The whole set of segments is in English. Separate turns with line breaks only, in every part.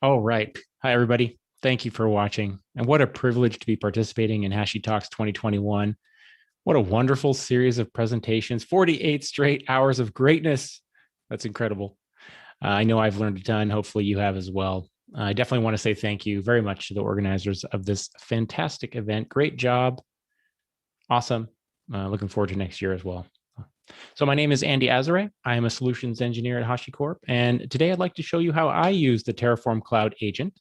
All right. Hi, everybody. Thank you for watching. And what a privilege to be participating in HashiTalks 2021. What a wonderful series of presentations, 48 straight hours of greatness. That's incredible. I know I've learned a ton. Hopefully you have as well. I definitely want to say thank you very much to the organizers of this fantastic event. Great job. Awesome. Looking forward to next year as well. So my name is Andy Assareh. I am a solutions engineer at HashiCorp. And today I'd like to show you how I use the Terraform Cloud Agent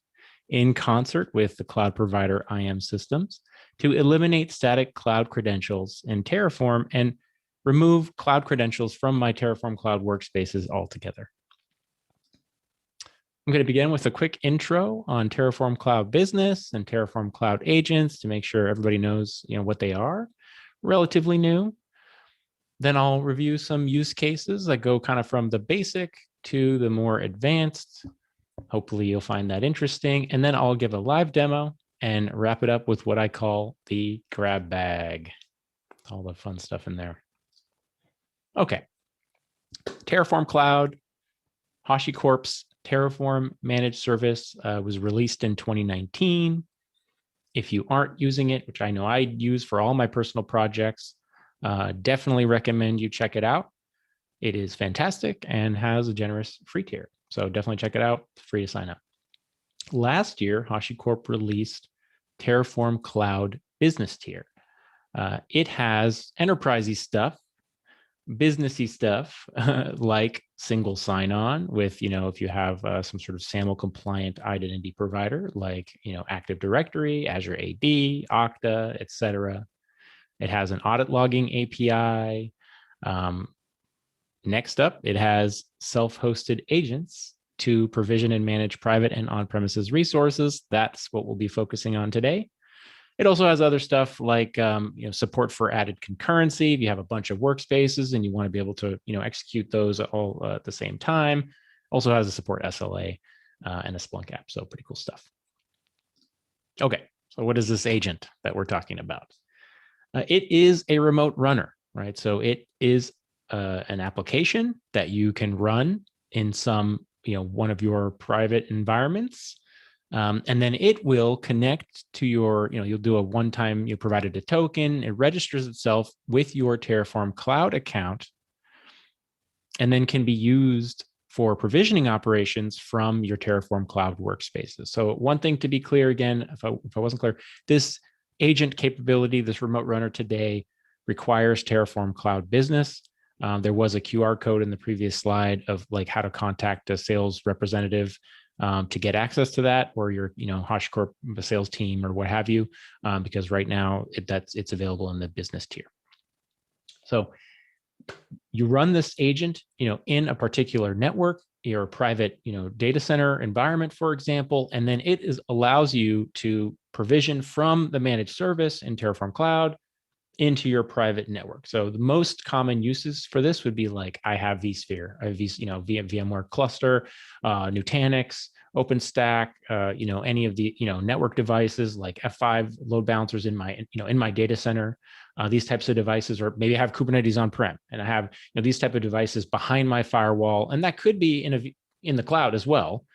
in concert with the cloud provider IAM systems to eliminate static cloud credentials in Terraform and remove cloud credentials from my Terraform Cloud workspaces altogether. I'm going to begin with a quick intro on Terraform Cloud Business and Terraform Cloud Agents to make sure everybody knows, what they are. Relatively new. Then I'll review some use cases that go kind of from the basic to the more advanced. Hopefully you'll find that interesting. And then I'll give a live demo and wrap it up with what I call the grab bag. All the fun stuff in there. Okay. Terraform Cloud, HashiCorp's Terraform managed service was released in 2019. If you aren't using it, which I know I use for all my personal projects, definitely recommend you check it out. It is fantastic and has a generous free tier. So definitely check it out. It's free to sign up. Last year, HashiCorp released Terraform Cloud Business tier. It has enterprisey stuff, businessy stuff, like single sign-on with, if you have some sort of SAML compliant identity provider, like, Active Directory, Azure AD, Okta, etc. It has an audit logging API. Next up, it has self-hosted agents to provision and manage private and on-premises resources. That's what we'll be focusing on today. It also has other stuff like support for added concurrency. If you have a bunch of workspaces and you want to be able to execute those all at the same time. Also has a support SLA and a Splunk app. So pretty cool stuff. Okay, so what is this agent that we're talking about? It is a remote runner, right? So it is an application that you can run in some, one of your private environments. And then it will connect to your, you'll do a one-time, you provided a token, it registers itself with your Terraform Cloud account, and then can be used for provisioning operations from your Terraform Cloud workspaces. So one thing to be clear again, if I wasn't clear, this agent capability, this remote runner today requires Terraform Cloud Business. There was a QR code in the previous slide of like how to contact a sales representative to get access to that, or your HashiCorp sales team or what have you, because right now it's available in the business tier. So you run this agent, in a particular network, your private, data center environment, for example, and then it allows you to provision from the managed service in Terraform Cloud into your private network. So the most common uses for this would be like, I have vSphere, I have VMware cluster, Nutanix, OpenStack, any of the, network devices like F5 load balancers in my data center. These types of devices, or maybe I have Kubernetes on-prem and I have these type of devices behind my firewall, and that could be in the cloud as well,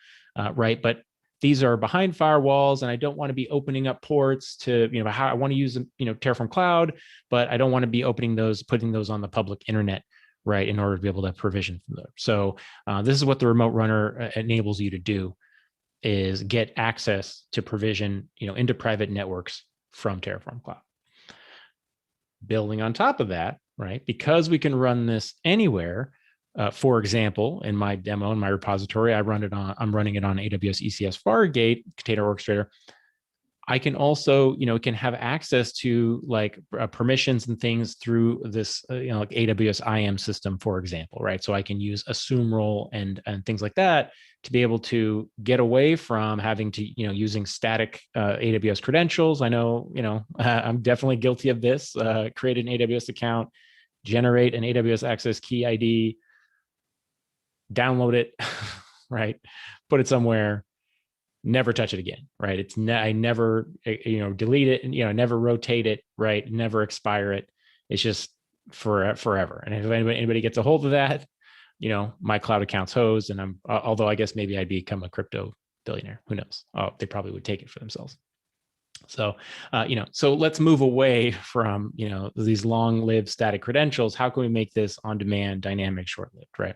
right? But these are behind firewalls, and I don't want to be opening up ports to, how I want to use, Terraform Cloud, but I don't want to be putting those on the public internet, right, in order to be able to provision from there. So this is what the remote runner enables you to do, is get access to provision, into private networks from Terraform Cloud. Building on top of that, right, because we can run this anywhere. For example, in my demo, in my repository, I'm running it on AWS ECS Fargate Container Orchestrator. I can also, can have access to like permissions and things through this, like AWS IAM system, for example, right? So I can use assume role and things like that to be able to get away from having to, using static AWS credentials. I know, I'm definitely guilty of this. Create an AWS account, generate an AWS Access Key ID, download it, right? Put it somewhere, never touch it again, right? I never, delete it and, never rotate it, right? Never expire it. It's just forever. And if anybody gets a hold of that, my cloud account's hosed, and although I guess maybe I'd become a crypto billionaire. Who knows? Oh, they probably would take it for themselves. So, so let's move away from, these long-lived static credentials. How can we make this on-demand, dynamic, short-lived, right?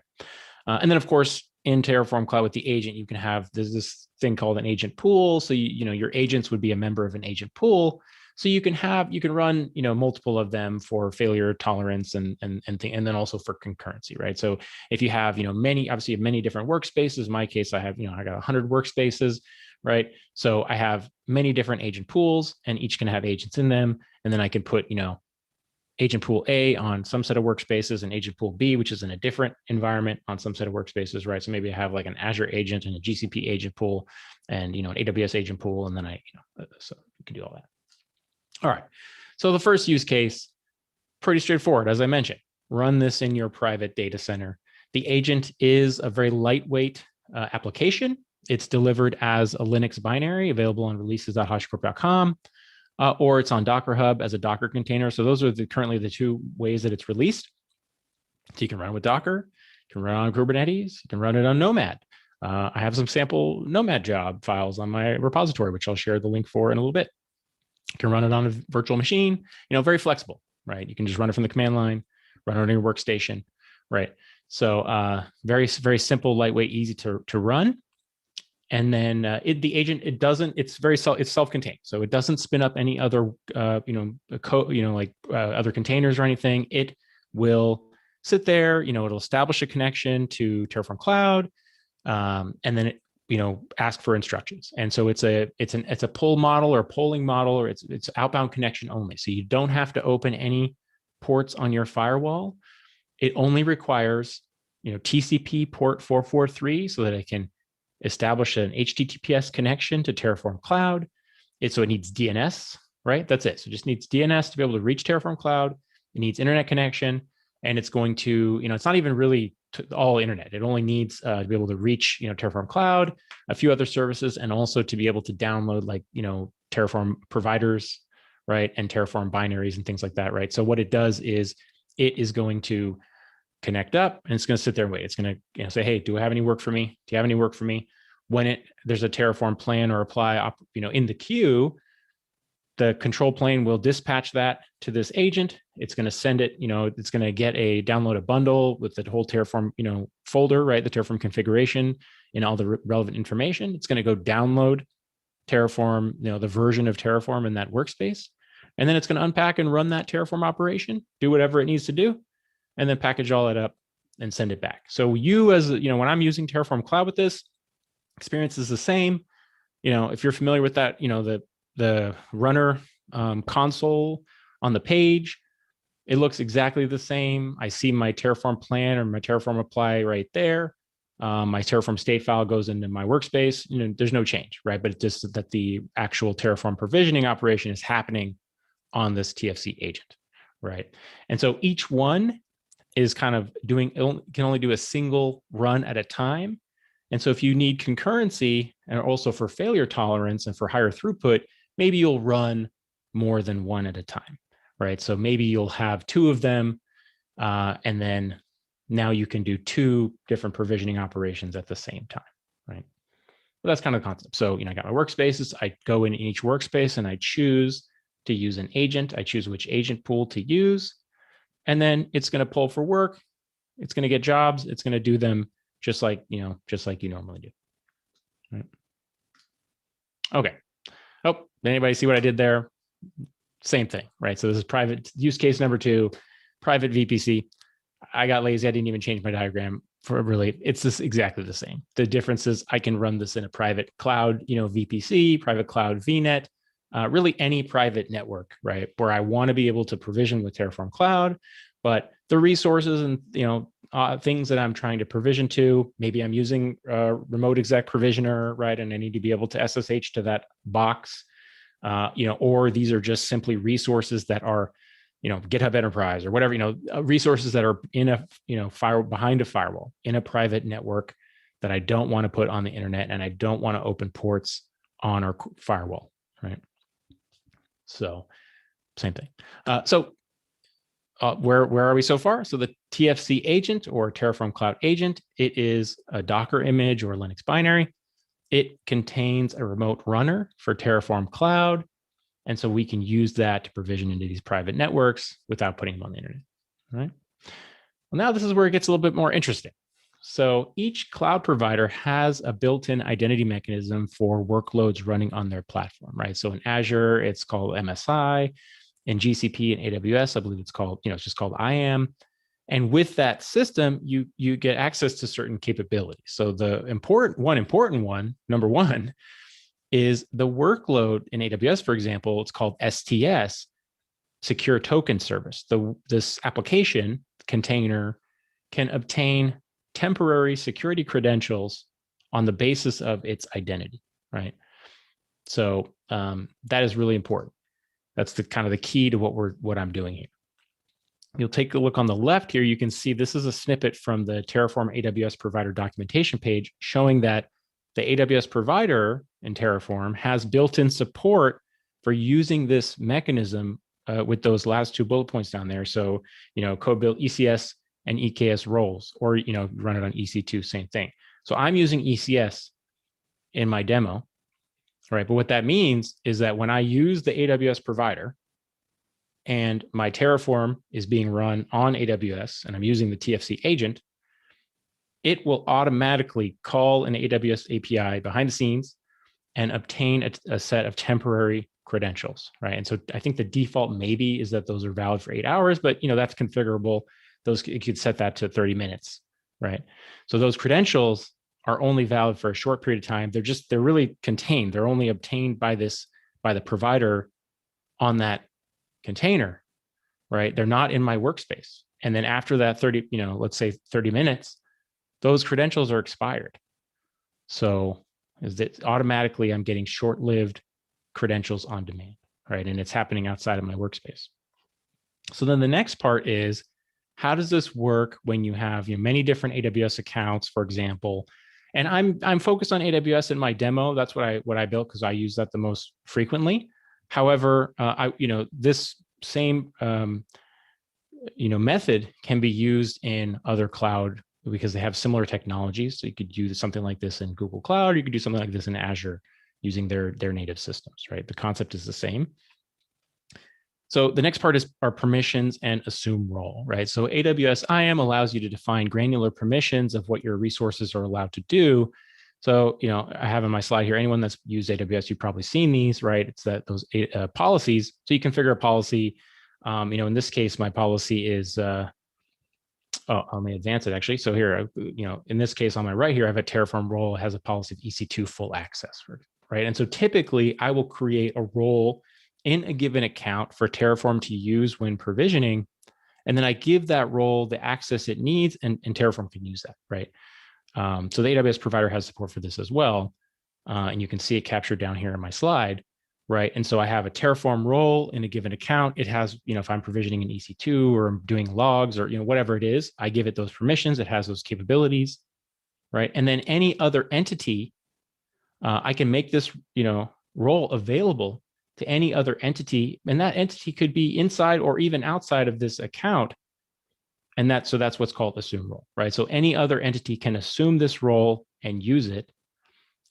And then, of course, in Terraform Cloud with the agent, you can have this thing called an agent pool. So, your agents would be a member of an agent pool. So you can run, multiple of them for failure tolerance and then also for concurrency, right? So if you have, many different workspaces. In my case, I have, I got 100 workspaces, right? So I have many different agent pools, and each can have agents in them. And then I can put, agent pool A on some set of workspaces and agent pool B, which is in a different environment, on some set of workspaces, right? So maybe I have like an Azure agent and a GCP agent pool and, an AWS agent pool. And then so you can do all that. All right. So the first use case, pretty straightforward. As I mentioned, run this in your private data center. The agent is a very lightweight application. It's delivered as a Linux binary available on releases.hashicorp.com, or it's on Docker Hub as a Docker container. So those are currently the two ways that it's released. So you can run it with Docker, you can run it on Kubernetes, you can run it on Nomad. I have some sample Nomad job files on my repository, which I'll share the link for in a little bit. You can run it on a virtual machine, very flexible, right? You can just run it from the command line, run it on your workstation, right? So very, very simple, lightweight, easy to run. And then the agent, it's self-contained. So it doesn't spin up any other, other containers or anything. It will sit there, it'll establish a connection to Terraform Cloud, and then it, ask for instructions. And so it's a pull model or polling model, or it's outbound connection only. So you don't have to open any ports on your firewall. It only requires, TCP port 443 so that it can establish an HTTPS connection to Terraform Cloud. So it needs DNS, right? That's it. So it just needs DNS to be able to reach Terraform Cloud. It needs internet connection, and it's going to, it's not even really all internet. It only needs to be able to reach, Terraform Cloud, a few other services, and also to be able to download Terraform providers, right? And Terraform binaries and things like that, right? So what it does is it is going to connect up, and it's going to sit there and wait. It's going to say, hey, do I have any work for me? Do you have any work for me? When there's a Terraform plan or apply, in the queue, the control plane will dispatch that to this agent. It's going to send it, it's going to download a bundle with the whole Terraform, folder, right? The Terraform configuration and all the relevant information. It's going to go download Terraform, the version of Terraform in that workspace. And then it's going to unpack and run that Terraform operation, do whatever it needs to do, and then package all that up and send it back. So when I'm using Terraform Cloud with this, experience is the same. If you're familiar with that, the runner console on the page, it looks exactly the same. I see my Terraform plan or my Terraform apply right there. My Terraform state file goes into my workspace. There's no change, right? But it's just that the actual Terraform provisioning operation is happening on this TFC agent, right? And so each one is kind of can only do a single run at a time. And so if you need concurrency and also for failure tolerance and for higher throughput, maybe you'll run more than one at a time, right? So maybe you'll have two of them, and then now you can do two different provisioning operations at the same time, right? Well, that's kind of the concept. So, I got my workspaces. I go in each workspace and I choose to use an agent. I choose which agent pool to use, and then it's going to pull for work. It's going to get jobs. It's going to do them just like you normally do. Right? Okay. Oh, anybody see what I did there? Same thing, right? So this is private use case number 2, private VPC. I got lazy. I didn't even change my diagram for really. It's just exactly the same. The difference is I can run this in a private cloud, VPC, private cloud VNet, really any private network, right? Where I want to be able to provision with Terraform Cloud, but the resources and things that I'm trying to provision to, maybe I'm using remote exec provisioner, right? And I need to be able to SSH to that box, or these are just simply resources that are, GitHub Enterprise or whatever, resources that are in a, behind a firewall in a private network that I don't want to put on the internet, and I don't want to open ports on our firewall, right? So same thing. Where are we so far? So the TFC agent or Terraform Cloud Agent, it is a Docker image or Linux binary. it contains a remote runner for Terraform Cloud. And so we can use that to provision into these private networks without putting them on the internet. All right. Well, now this is where it gets a little bit more interesting. So each cloud provider has a built-in identity mechanism for workloads running on their platform, right? So in Azure, it's called MSI. In GCP and AWS, I believe it's called, it's just called IAM. And with that system, you get access to certain capabilities. So the important one, number one, is the workload in AWS, for example, it's called STS, Secure Token Service. This application container can obtain temporary security credentials on the basis of its identity, right? So that is really important. That's the kind of the key to what I'm doing here. You'll take a look on the left here. You can see this is a snippet from the Terraform AWS Provider documentation page showing that the AWS Provider in Terraform has built-in support for using this mechanism with those last two bullet points down there. So, code build ECS and EKS roles, or, run it on EC2, same thing. So I'm using ECS in my demo, right? But what that means is that when I use the AWS Provider, and my Terraform is being run on AWS, and I'm using the TFC agent, it will automatically call an AWS API behind the scenes and obtain a set of temporary credentials, right? And so I think the default maybe is that those are valid for 8 hours, but that's configurable. You could set that to 30 minutes, right? So those credentials are only valid for a short period of time. They're really contained. They're only obtained by the provider on that container, right? They're not in my workspace. And then after that 30, let's say 30 minutes, those credentials are expired. So is that automatically I'm getting short-lived credentials on demand, right? And it's happening outside of my workspace. So then the next part is, how does this work when you have many different AWS accounts, for example? And I'm focused on AWS in my demo. That's what I built because I use that the most frequently. However, this same method can be used in other cloud because they have similar technologies. So you could use something like this in Google Cloud. Or you could do something like this in Azure using their native systems, right? The concept is the same. So the next part is our permissions and assume role, right? So AWS IAM allows you to define granular permissions of what your resources are allowed to do. So, I have in my slide here, anyone that's used AWS, you've probably seen these, right? It's those policies. So you configure a policy. In this case, my policy is, let me advance it actually. So here, in this case on my right here, I have a Terraform role. It has a policy of EC2 full access, right? And so typically I will create a role in a given account for Terraform to use when provisioning. And then I give that role the access it needs, and Terraform can use that, right? So the AWS Provider has support for this as well. And you can see it captured down here in my slide, right? And so I have a Terraform role in a given account. It has, if I'm provisioning an EC2 or I'm doing logs or, whatever it is, I give it those permissions. It has those capabilities, right? And then any other entity, I can make this, role available to any other entity. And that entity could be inside or even outside of this account. And that's what's called assume role, right? So any other entity can assume this role and use it.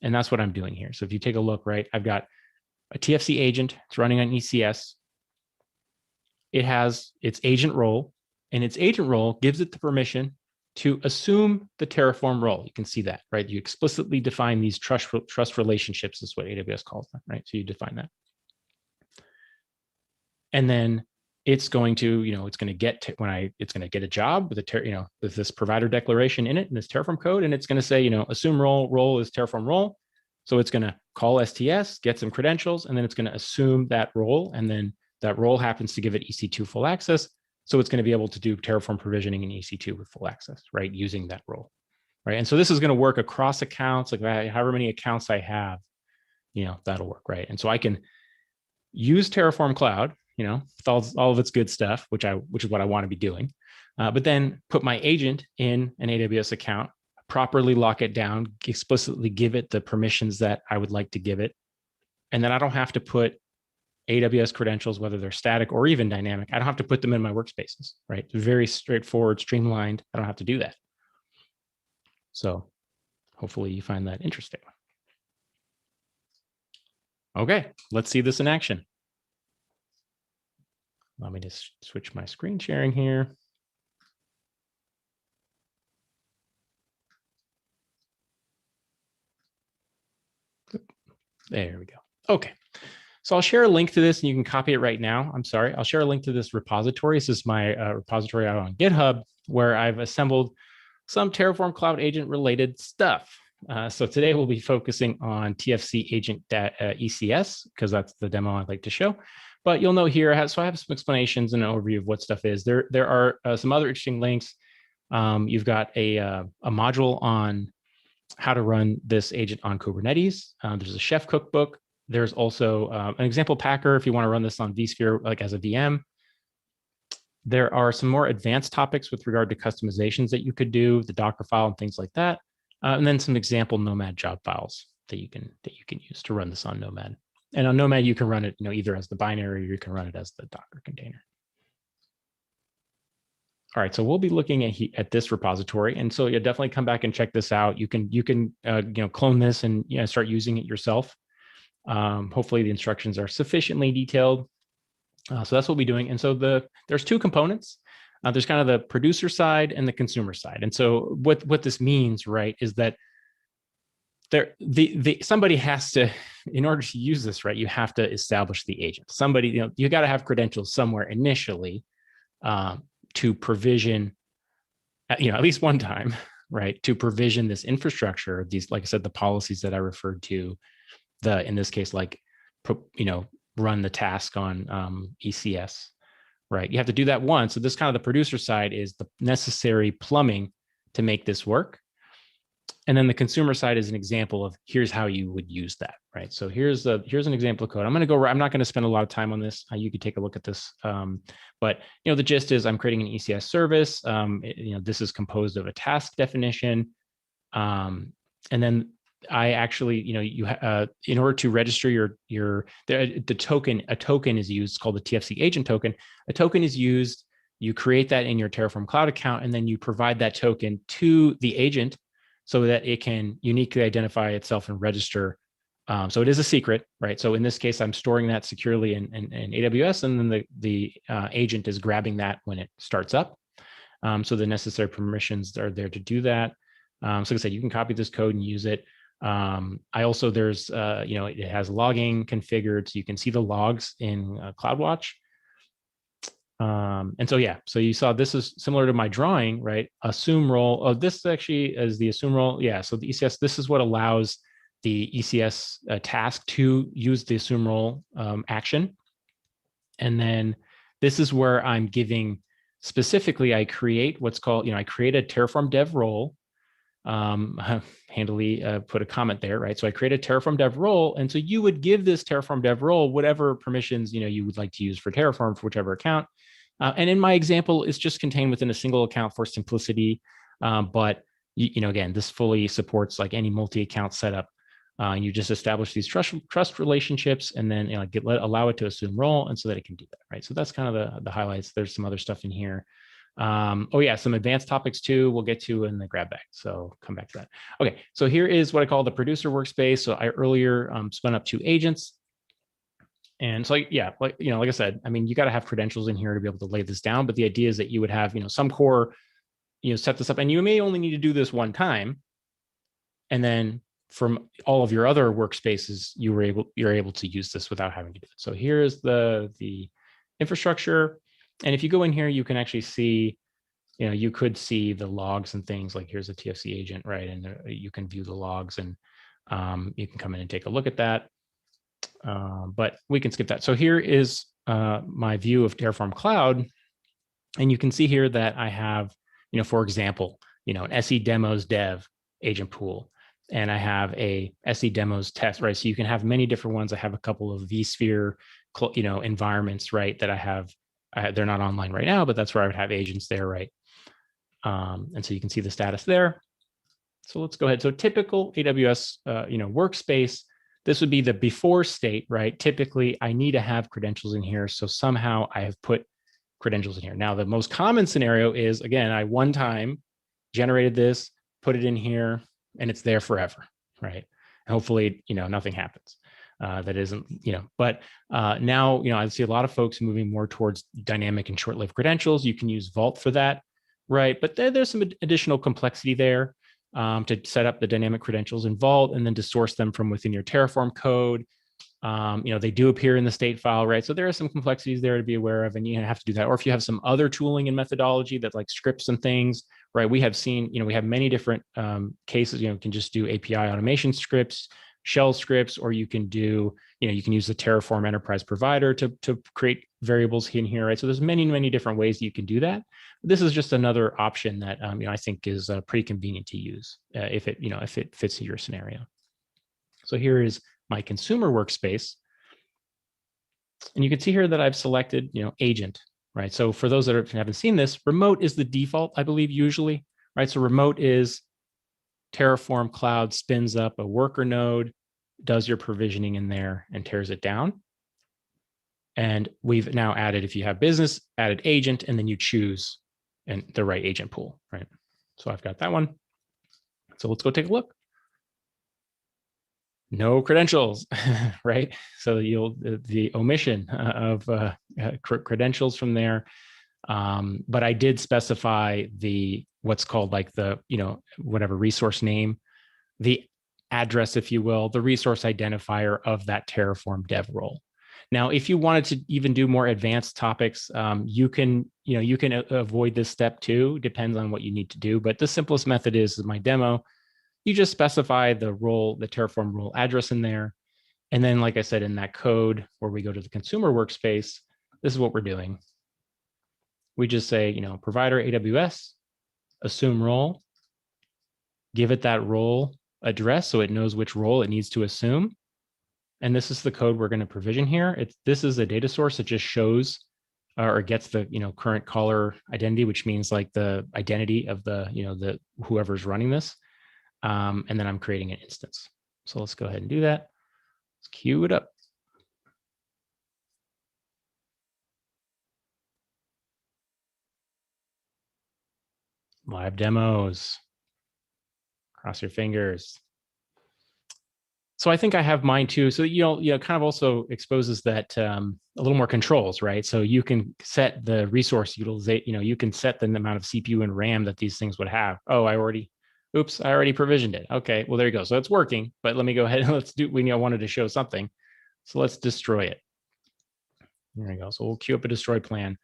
And that's what I'm doing here. So if you take a look, right, I've got a TFC agent. It's running on ECS. It has its agent role, and its agent role gives it the permission to assume the Terraform role. You can see that, right? You explicitly define these trust relationships, is what AWS calls them, right? So you define that. And then it's going to, it's going to get it's going to get a job with with this provider declaration in it, in this Terraform code, and it's going to say, assume role is Terraform role. So it's going to call STS, get some credentials, and then it's going to assume that role, and then that role happens to give it EC2 full access. So it's going to be able to do Terraform provisioning in EC2 with full access, right, using that role, right? And so this is going to work across accounts, like however many accounts I have, that'll work, right? And so I can use Terraform Cloud, with all of its good stuff, which is what I want to be doing, but then put my agent in an AWS account, properly lock it down, explicitly give it the permissions that I would like to give it. And then I don't have to put AWS credentials, whether they're static or even dynamic. I don't have to put them in my workspaces, right? It's very straightforward, streamlined. I don't have to do that. So hopefully you find that interesting. Okay, let's see this in action. Allow me to switch my screen sharing here. There we go. Okay. So I'll share a link to this and you can copy it right now. I'm sorry. I'll share a link to this repository. This is my repository out on GitHub where I've assembled some Terraform Cloud Agent related stuff. So today we'll be focusing on TFC Agent ECS because that's the demo I'd like to show. But you'll know here, I have some explanations and an overview of what stuff is. There are some other interesting links. You've got a module on how to run this agent on Kubernetes. There's a chef cookbook. There's also an example packer if you want to run this on vSphere, like as a VM. There are some more advanced topics with regard to customizations that you could do, the Docker file and things like that. And then some example Nomad job files that you can use to run this on Nomad. And on Nomad, you can run it, either as the binary or you can run it as the Docker container. All right, so we'll be looking at this repository, and so you definitely come back and check this out. You can clone this and start using it yourself. Hopefully, the instructions are sufficiently detailed. So that's what we'll be doing. And so there's two components. There's kind of the producer side and the consumer side. And so what this means, right, is that somebody has to, in order to use this, right, you have to establish the agent. Somebody, you got to have credentials somewhere initially to provision, at least one time, right, to provision this infrastructure. These, like I said, the policies that I referred to, in this case, like, run the task on ECS, right? You have to do that once. So this kind of the producer side is the necessary plumbing to make this work. And then the consumer side is an example of here's how you would use that, right? So here's an example of code. I'm not going to spend a lot of time on this. You could take a look at this. But the gist is I'm creating an ECS service. This is composed of a task definition. And then I actually, in order to register the token, a token is used. It's called the TFC agent token. A token is used. You create that in your Terraform Cloud account, and then you provide that token to the agent so that it can uniquely identify itself and register. So it is a secret, right? So in this case, I'm storing that securely in AWS, and then the agent is grabbing that when it starts up. So the necessary permissions are there to do that. So like I said, you can copy this code and use it. There's, it has logging configured, so you can see the logs in CloudWatch. And so, so you saw this is similar to my drawing, right? Assume role. Oh, this actually is the assume role. Yeah. So the ECS, this is what allows the ECS task to use the assume role action. And then this is where I'm giving specifically, I create what's called, I create a Terraform dev role. Handily put a comment there, right? So I create a Terraform dev role. And so you would give this Terraform dev role whatever permissions, you would like to use for Terraform for whichever account. And in my example, it's just contained within a single account for simplicity. But, again, this fully supports like any multi-account setup. And you just establish these trust relationships and then allow it to assume role and so that it can do that, right? So that's kind of the highlights. There's some other stuff in here. Some advanced topics too, we'll get to in the grab bag. So come back to that. Okay, so here is what I call the producer workspace. So I earlier spun up two agents. And so, like I said, you got to have credentials in here to be able to lay this down. But the idea is that you would have, some core, set this up, and you may only need to do this one time. And then from all of your other workspaces, you're able to use this without having to do it. So here's the infrastructure. And if you go in here, you can actually see, you could see the logs and things like here's a TFC agent, right? And you can view the logs and you can come in and take a look at that. But we can skip that. So here is my view of Terraform Cloud. And you can see here that I have, for example, an SE demos dev agent pool. And I have a SE demos test, right? So you can have many different ones. I have a couple of vSphere, environments, right? That I have. They're not online right now, but that's where I would have agents there, right? And so you can see the status there. So let's go ahead. So typical AWS, workspace, this would be the before state, right? Typically, I need to have credentials in here. So somehow I have put credentials in here. Now, the most common scenario is, again, I one time generated this, put it in here, and it's there forever, right? And hopefully, nothing happens. That isn't, but now, I see a lot of folks moving more towards dynamic and short-lived credentials. You can use Vault for that, right? But there's some additional complexity there to set up the dynamic credentials in Vault and then to source them from within your Terraform code. They do appear in the state file, right? So there are some complexities there to be aware of, and you have to do that. Or if you have some other tooling and methodology that like scripts and things, right? We have seen, we have many different cases. You can just do API automation scripts, shell scripts, or you can do, you can use the Terraform Enterprise Provider to create variables in here, right? So there's many different ways that you can do that. This is just another option that I think is pretty convenient to use if it fits your scenario. So here is my consumer workspace. And you can see here that I've selected, agent, right? So for those that haven't seen this, remote is the default, I believe, usually, right? So remote is Terraform Cloud spins up a worker node, does your provisioning in there and tears it down. And we've now added, if you have business, added agent, and then you choose the right agent pool, right? So I've got that one. So let's go take a look. No credentials, right? So the omission of credentials from there. But I did specify what's called like the, whatever resource name, the address, if you will, the resource identifier of that Terraform dev role. Now, if you wanted to even do more advanced topics, you can avoid this step too, depends on what you need to do. But the simplest method is my demo. You just specify the role, the Terraform role address in there. And then, like I said, in that code where we go to the consumer workspace, this is what we're doing. We just say, provider AWS, assume role, give it that role address so it knows which role it needs to assume. And this is the code we're going to provision here. This is a data source that just shows or gets the current caller identity, which means like the identity of the whoever's running this. And then I'm creating an instance. So let's go ahead and do that. Let's queue it up. Live demos. Cross your fingers. So I think I have mine too. So, kind of also exposes that a little more controls, right? So you can set the resource utilization, you can set the amount of CPU and RAM that these things would have. Oh, I already provisioned it. Okay, well, there you go. So it's working, but let me go ahead and we wanted to show something. So let's destroy it. There we go. So we'll queue up a destroy plan,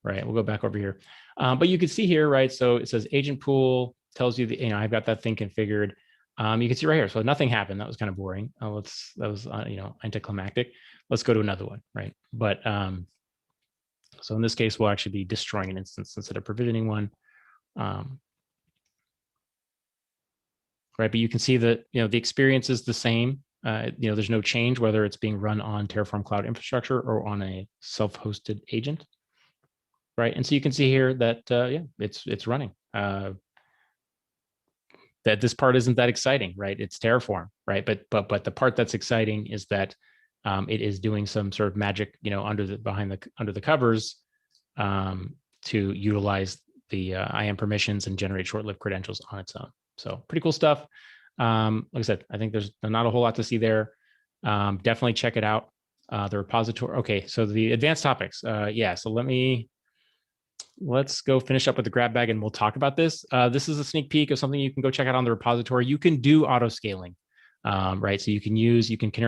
right? We'll go back over here. But you can see here, right? So it says agent pool, tells you that, I've got that thing configured. You can see right here. So nothing happened. That was kind of boring. That was anticlimactic. Let's go to another one, right? But so in this case, we'll actually be destroying an instance instead of provisioning one. Right, but you can see that the experience is the same. There's no change whether it's being run on Terraform Cloud infrastructure or on a self-hosted agent, right? And so you can see here that it's running. That this part isn't that exciting, right? It's Terraform, right? But the part that's exciting is that it is doing some sort of magic, under the covers to utilize the IAM permissions and generate short-lived credentials on its own. So pretty cool stuff. Like I said, I think there's not a whole lot to see there. Definitely check it out. The repository. Okay, so the advanced topics. So let's go finish up with the grab bag and we'll talk about this. This is a sneak peek of something you can go check out on the repository. You can do auto scaling, right? So you can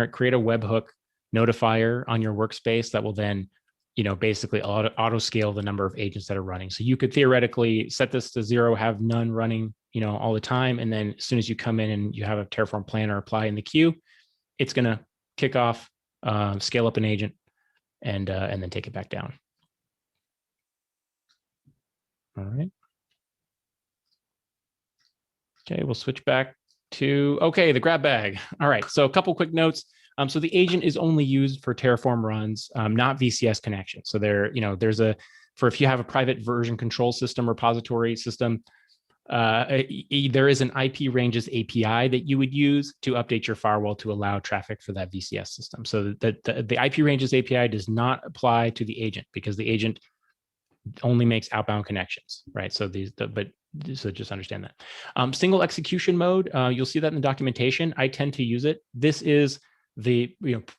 create a webhook notifier on your workspace that will then, basically auto scale the number of agents that are running. So you could theoretically set this to 0, have none running, all the time. And then as soon as you come in and you have a Terraform planner apply in the queue, it's going to kick off, scale up an agent and then take it back down. All right. Okay, we'll switch back to, the grab bag. All right, so a couple quick notes. So the agent is only used for Terraform runs, not VCS connections. So if you have a private version control system repository system, there is an IP ranges API that you would use to update your firewall to allow traffic for that VCS system. So the IP ranges API does not apply to the agent because the agent only makes outbound connections, right? So so just understand that. Single execution mode, you'll see that in the documentation. I tend to use it. This is the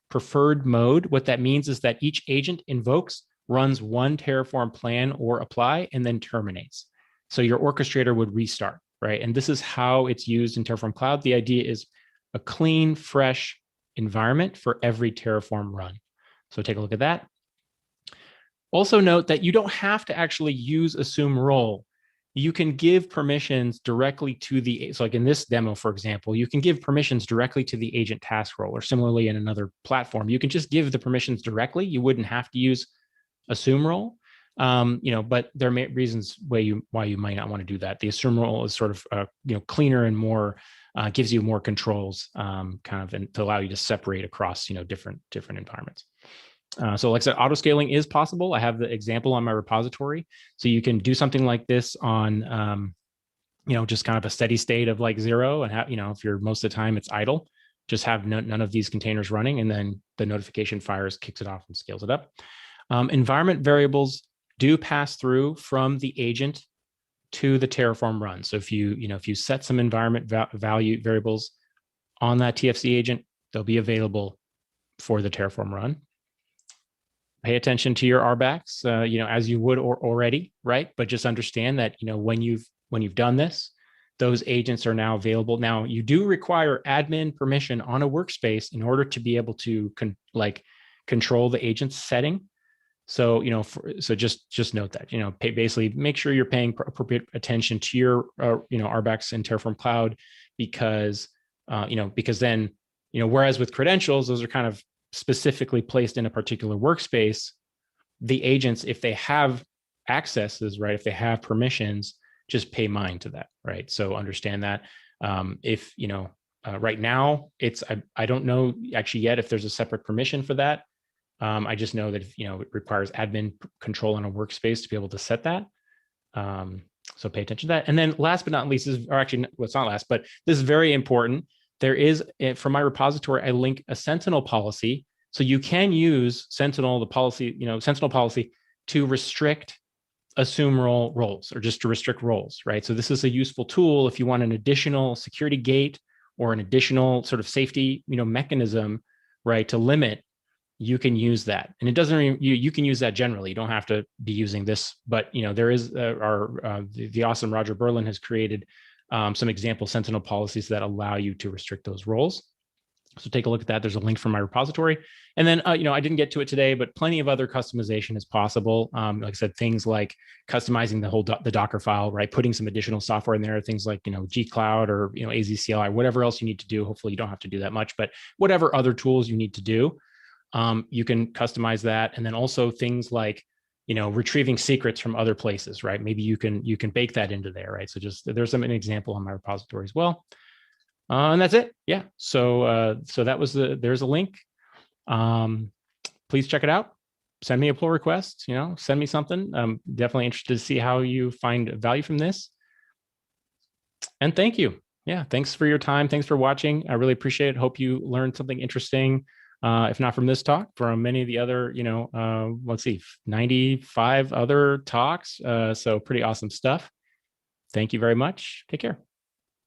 preferred mode, what that means is that each agent invokes, runs one Terraform plan or apply, and then terminates. So your orchestrator would restart, right? And this is how it's used in Terraform Cloud. The idea is a clean, fresh environment for every Terraform run. So take a look at that. Also note that you don't have to actually use assume role. You can give permissions directly to the, so like in this demo, for example, you can give permissions directly to the agent task role, or similarly in another platform, you can just give the permissions directly. You wouldn't have to use assume role, but there may reasons why you might not want to do that. The assume role is sort of, cleaner and more, gives you more controls, kind of, and to allow you to separate across, different environments. So like I said, auto scaling is possible. I have the example on my repository. So you can do something like this on, just kind of a steady state of like 0, and have, if you're most of the time it's idle, just have none of these containers running, and then the notification fires, kicks it off and scales it up. Environment variables do pass through from the agent to the Terraform run. So if you set some environment value variables on that TFC agent, they'll be available for the Terraform run. Pay attention to your RBACs, as you would already, right? But just understand that, when you've done this, those agents are now available. Now, you do require admin permission on a workspace in order to be able to control the agent's setting. So, so just note that, basically make sure you're paying appropriate attention to your, RBACs in Terraform Cloud, because then, whereas with credentials, those are kind of specifically placed in a particular workspace, the agents, if they have accesses, right, if they have permissions, just pay mind to that, right? So understand that. If, right now I don't know actually yet if there's a separate permission for that. I just know that if, it requires admin control on a workspace to be able to set that. So pay attention to that. And then last but not least, it's not last, but this is very important. There is, from my repository, I link a Sentinel policy. So you can use Sentinel policy to restrict assume role roles, or just to restrict roles, right? So this is a useful tool if you want an additional security gate or an additional sort of safety, mechanism, right, to limit. You can use that, and it doesn't. You can use that generally. You don't have to be using this, but there is the awesome Roger Berlin has created some example Sentinel policies that allow you to restrict those roles. So take a look at that. There's a link from my repository. And then, I didn't get to it today, but plenty of other customization is possible. Like I said, things like customizing the Docker file, right? Putting some additional software in there, things like, G-Cloud or, AZCLI, whatever else you need to do. Hopefully you don't have to do that much, but whatever other tools you need to do, you can customize that. And then also things like, retrieving secrets from other places, right? Maybe you can bake that into there, right? So there's an example on my repository as well. And that's it. Yeah. So that was there's a link. Please check it out. Send me a pull request, send me something. I'm definitely interested to see how you find value from this. And thank you. Yeah. Thanks for your time. Thanks for watching. I really appreciate it. Hope you learned something interesting. If not from this talk, from many of the other, let's see, 95 other talks. So pretty awesome stuff. Thank you very much. Take care.